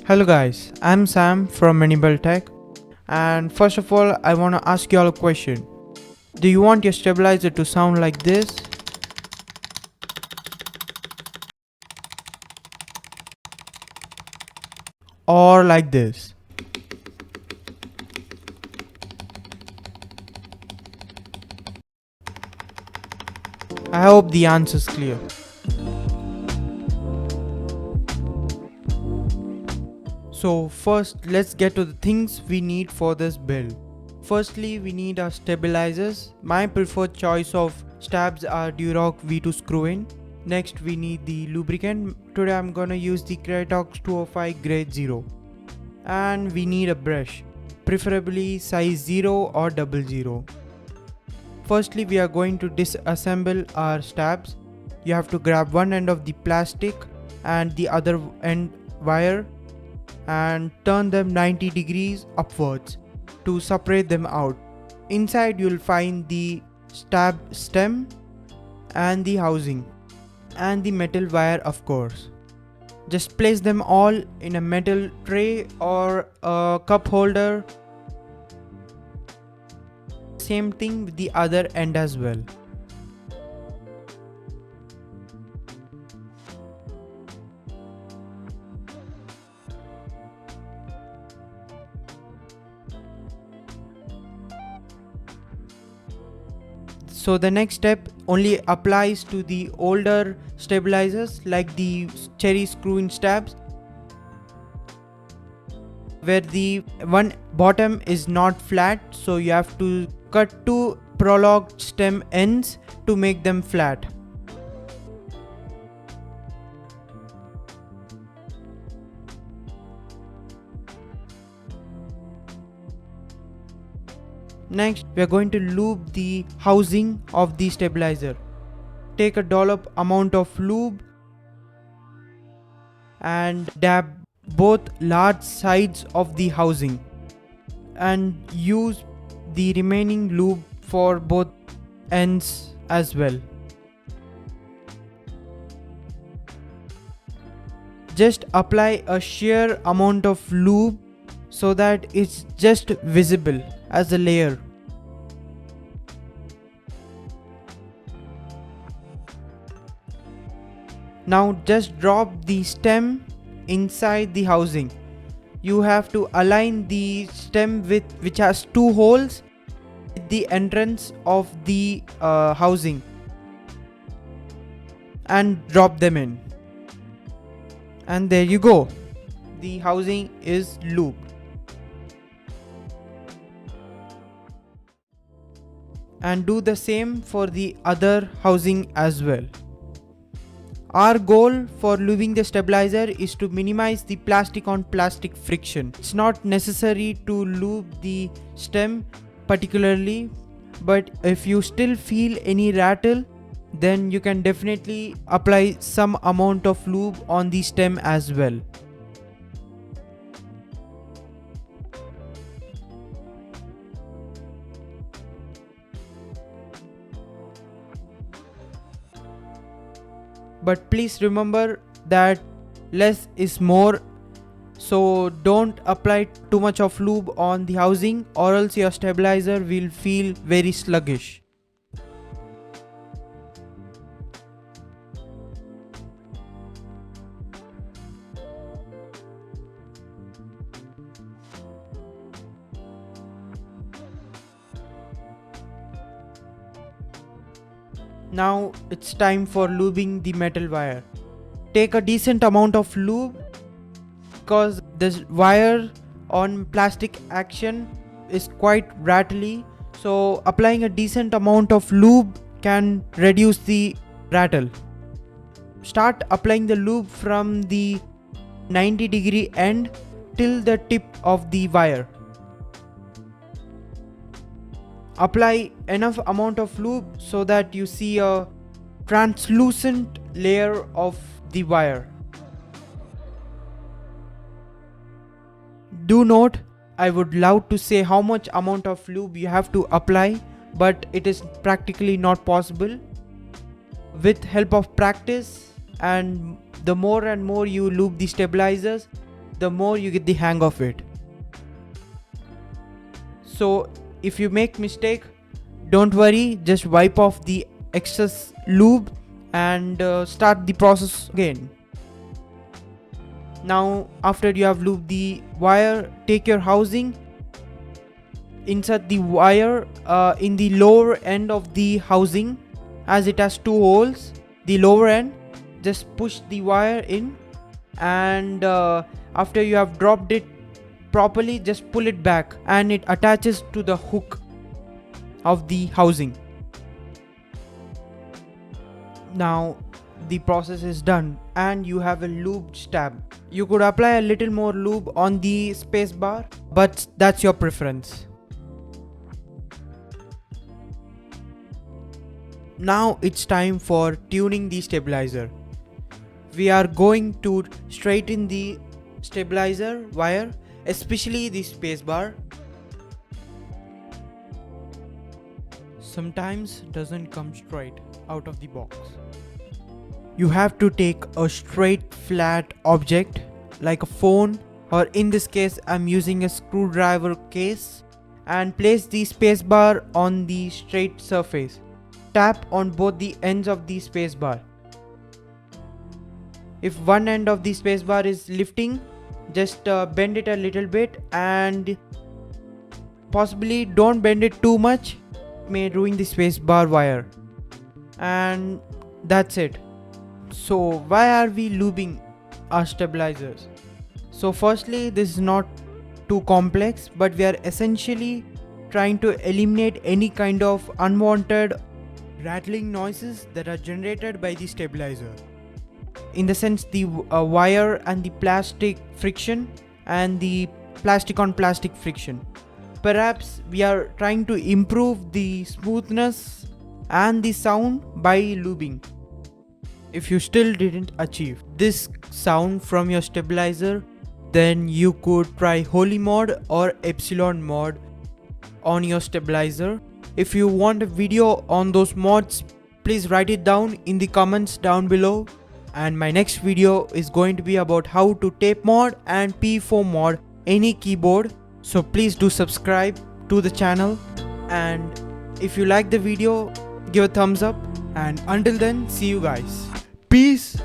Hello guys, I'm Sam from Manibel Tech, and first of all I want to ask you all a question. Do you want your stabilizer to sound like this? Or like this? I hope the answer is clear. So first let's get to the things we need for this build. Firstly, we need our stabilizers. My preferred choice of stabs are Duroc V2 screw-in. Next we need the lubricant. Today I'm gonna use the Kratox 205 grade 0. And we need a brush, preferably size 0 or 00. Firstly, we are going to disassemble our stabs. You have to grab one end of the plastic and the other end wire and turn them 90 degrees upwards to separate them out. Inside you'll find the stab stem and the housing and the metal wire, of course. Just place them all in a metal tray or a cup holder. Same thing with the other end as well. So the next step only applies to the older stabilizers like the cherry screw-in stabs, where the one bottom is not flat, so you have to cut two prolonged stem ends to make them flat. Next, we are going to lube the housing of the stabilizer. Take a dollop amount of lube and dab both large sides of the housing and use the remaining lube for both ends as well. Just apply a sheer amount of lube so that it's just visible as a layer. Now just drop the stem inside the housing. You have to align the stem which has two holes at the entrance of the housing and drop them in. And there you go. The housing is lubed. And do the same for the other housing as well. Our goal for lubing the stabilizer is to minimize the plastic on plastic friction. It's not necessary to lube the stem particularly, but if you still feel any rattle, then you can definitely apply some amount of lube on the stem as well. But please remember that less is more, so don't apply too much of lube on the housing or else your stabilizer will feel very sluggish. Now it's time for lubing the metal wire. Take a decent amount of lube because this wire on plastic action is quite rattly, so applying a decent amount of lube can reduce the rattle. Start applying the lube from the 90-degree end till the tip of the wire. Apply enough amount of lube so that you see a translucent layer of the wire. Do note, I would love to say how much amount of lube you have to apply, but it is practically not possible. With help of practice and the more and more you lube the stabilizers, the more you get the hang of it. So if you make mistake, don't worry, just wipe off the excess lube and start the process again. Now after you have lubed the wire, take your housing, insert the wire in the lower end of the housing, as it has 2 holes. The lower end, just push the wire in, and after you have dropped it properly, just pull it back and it attaches to the hook of the housing. Now the process is done and you have a lubed stab. You could apply a little more lube on the space bar, but that's your preference. Now it's time for tuning the stabilizer. We are going to straighten the stabilizer wire, especially the space bar. Sometimes doesn't come straight out of the box. You have to take a straight flat object like a phone, or in this case I'm using a screwdriver case, and place the space bar on the straight surface. Tap on both the ends of the space bar. If one end of the space bar is lifting, just bend it a little bit, and possibly don't bend it too much, it may ruin the space bar wire. And that's it. So why are we lubing our stabilizers? So firstly, this is not too complex, but we are essentially trying to eliminate any kind of unwanted rattling noises that are generated by the stabilizer. In the sense, the wire and the plastic friction and the plastic on plastic friction. Perhaps we are trying to improve the smoothness and the sound by lubing. If you still didn't achieve this sound from your stabilizer, then you could try Holy mod or Epsilon mod on your stabilizer. If you want a video on those mods, please write it down in the comments down below. And my next video is going to be about how to tape mod and P4 mod any keyboard. So please do subscribe to the channel, and if you like the video, give a thumbs up, and until then, see you guys. Peace.